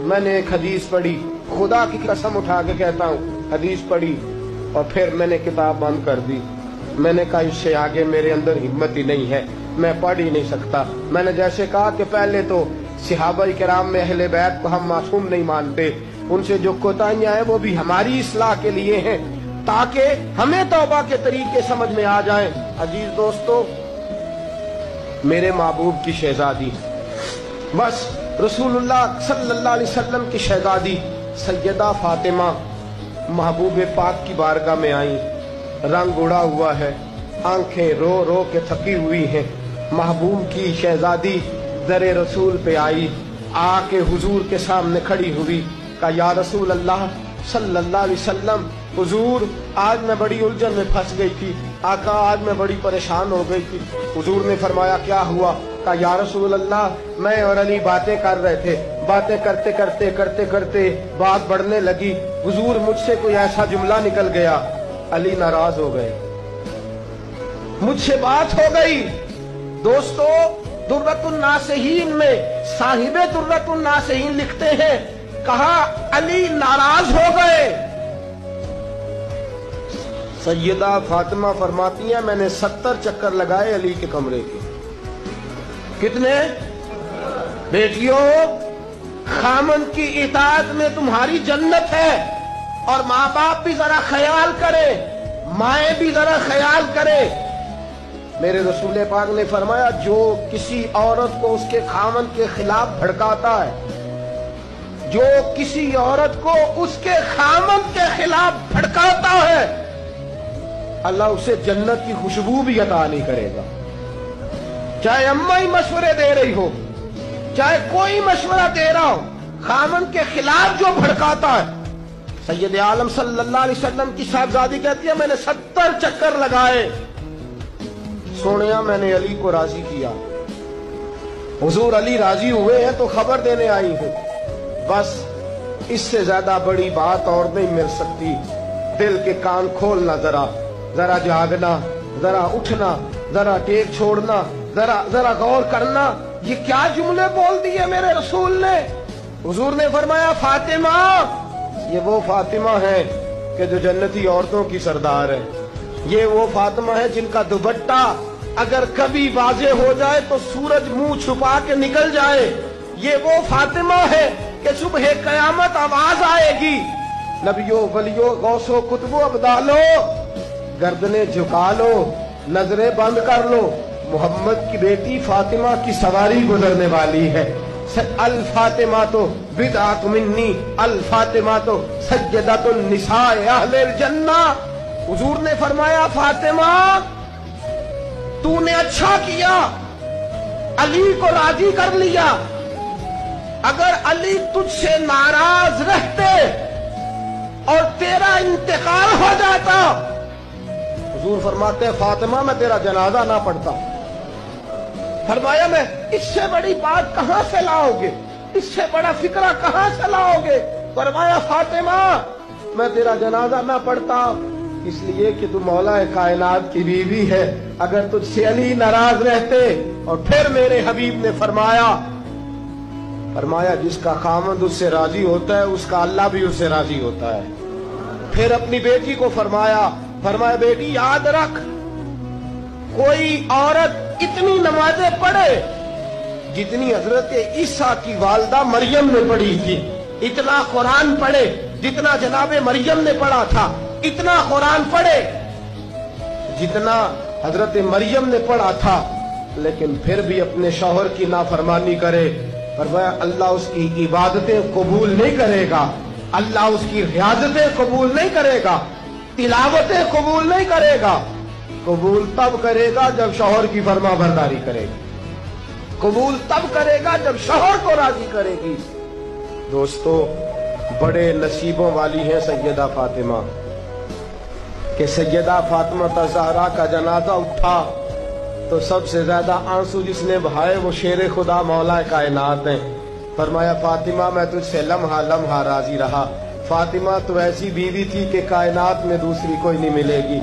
میں نے ایک حدیث پڑھی، خدا کی قسم اٹھا کے کہتا ہوں، حدیث پڑھی اور پھر میں نے کتاب بند کر دی۔ میں نے کہا اس سے آگے میرے اندر ہمت ہی نہیں ہے، میں پڑھ ہی نہیں سکتا۔ میں نے جیسے کہا کہ پہلے تو صحابہ کرام میں اہل بیت کو ہم معصوم نہیں مانتے، ان سے جو کوتاہیاں ہیں وہ بھی ہماری اصلاح کے لیے ہیں تاکہ ہمیں توبہ کے طریقے سمجھ میں آ جائیں۔ عزیز دوستو، میرے محبوب کی شہزادی، بس رسول اللہ صلی اللہ علیہ وسلم کی شہزادی سیدہ فاطمہ محبوب پاک کی بارگاہ میں آئیں، رنگ اڑا ہوا ہے، آنکھیں رو رو کے تھکی ہوئی ہیں۔ محبوب کی شہزادی در رسول پہ آئی، آ کے حضور کے سامنے کھڑی ہوئی، کہا یا رسول اللہ صلی اللہ علیہ وسلم، حضور آج میں بڑی الجھن میں پھنس گئی تھی، آقا آج میں بڑی پریشان ہو گئی تھی۔ حضور نے فرمایا کیا ہوا؟ کہا یا رسول اللہ میں اور علی باتیں کر رہے تھے، باتیں کرتے کرتے کرتے کرتے بات بڑھنے لگی، حضور مجھ سے کوئی ایسا جملہ نکل گیا، علی ناراض ہو گئے، مجھ سے بات ہو گئی۔ دوستو، درۃ الناصحین میں صاحب درۃ الناصحین لکھتے ہیں، کہا علی ناراض ہو گئے۔ سیدہ فاطمہ فرماتی ہیں میں نے 70 چکر لگائے علی کے کمرے کے۔ کتنے؟ بیٹیوں، خامند کی اطاعت میں تمہاری جنت ہے، اور ماں باپ بھی ذرا خیال کرے، مائیں بھی ذرا خیال کرے۔ میرے رسول پاک نے فرمایا جو کسی عورت کو اس کے خامند کے خلاف بھڑکاتا ہے، جو کسی عورت کو اس کے خامند کے خلاف بھڑکاتا ہے، اللہ اسے جنت کی خوشبو بھی عطا نہیں کرے گا۔ چاہے اماں ہی مشورے دے رہی ہو، چاہے کوئی مشورہ دے رہا ہو، خامند کے خلاف جو بھڑکاتا ہے۔ سید عالم صلی اللہ علیہ وسلم کی صاحبزادی کہتی ہے میں نے 70 چکر لگائے، سونیا میں نے علی کو راضی کیا۔ حضور علی راضی ہوئے ہیں تو خبر دینے آئی ہوں، بس اس سے زیادہ بڑی بات اور نہیں مل سکتی۔ دل کے کان کھولنا، ذرا جاگنا، ذرا اٹھنا، ذرا ٹیک چھوڑنا، ذرا غور کرنا، یہ کیا جملے بول دیے میرے رسول نے۔ حضور نے فرمایا فاطمہ، یہ وہ فاطمہ ہے کہ جو جنتی عورتوں کی سردار ہے، یہ وہ فاطمہ ہے جن کا دوپٹہ اگر کبھی واضح ہو جائے تو سورج منہ چھپا کے نکل جائے، یہ وہ فاطمہ ہے کہ صبح قیامت آواز آئے گی، نبیوں ولیوں غوثوں کتبوں ابدالو گردنیں جھکا لو، نظریں بند کر لو، محمد کی بیٹی فاطمہ کی سواری گزرنے والی ہے۔ الفاطمہ تو بدعۃ منی، الفاطمہ تو سیدۃ النساء اہل الجنہ۔ حضور نے فرمایا فاطمہ تو نے اچھا کیا، علی کو راضی کر لیا، اگر علی تجھ سے ناراض رہتے اور تیرا انتقال ہو جاتا، حضور فرماتے ہیں فاطمہ میں تیرا جنازہ نہ پڑھتا۔ فرمایا میں اس سے بڑی بات کہاں سے لاؤ گے، اس سے بڑا فکرہ کہاں سے لاؤ گے؟ فرمایا فاطمہ میں تیرا جنازہ نہ پڑھتا اس لیے کہ تو مولا کائنات کی بیوی ہے، اگر تجھ سے علی ناراض رہتے۔ اور پھر میرے حبیب نے فرمایا جس کا خامند اس سے راضی ہوتا ہے اس کا اللہ بھی اس سے راضی ہوتا ہے۔ پھر اپنی بیٹی کو فرمایا بیٹی یاد رکھ، کوئی عورت اتنی نمازیں پڑھے جتنی حضرت عیسیٰ کی والدہ مریم نے پڑھی تھی، اتنا قرآن پڑھے جتنا جناب مریم نے پڑھا تھا، اتنا قرآن پڑھے جتنا حضرت مریم نے پڑھا تھا، لیکن پھر بھی اپنے شوہر کی نافرمانی کرے، فرمایا اللہ اس کی عبادتیں قبول نہیں کرے گا، اللہ اس کی ریاضتیں قبول نہیں کرے گا، تلاوتیں قبول نہیں کرے گا۔ قبول تب کرے گا جب شوہر کی فرما برداری کرے گی، قبول تب کرے گا جب شوہر کو راضی کرے گی۔ دوستو، بڑے نصیبوں والی ہے سیدہ فاطمہ کہ سیدہ فاطمہ الزہرا کا جنازہ اٹھا تو سب سے زیادہ آنسو جس نے بہائے وہ شیر خدا مولا کائنات ہیں۔ فرمایا فاطمہ میں تجھ سے لمحہ لمحہ راضی رہا، فاطمہ تو ایسی بیوی تھی کہ کائنات میں دوسری کوئی نہیں ملے گی۔